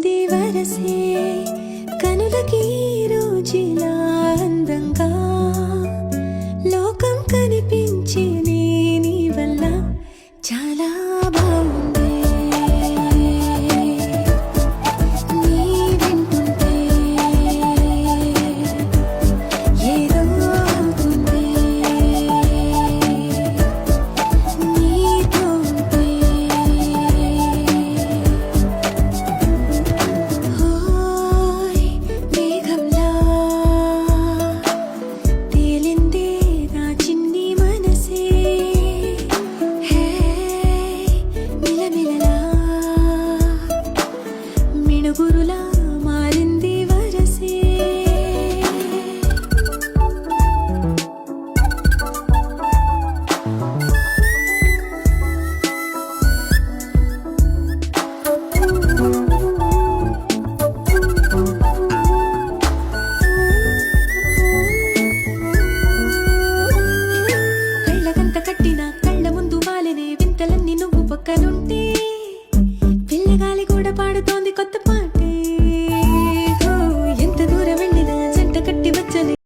ఉంది వరసే కనులకి రోజులా అందంగా లోకం కనిపించే నీ వల్ల చాలా బాగుంది నీ వింటుంటే ఏదో అవుతుంది నీతో ఉంటే హోయ్ మేఘంలా తేలిందే నా చిన్ని మనసే హే మిలమిలలా మిణుగురులా మారింది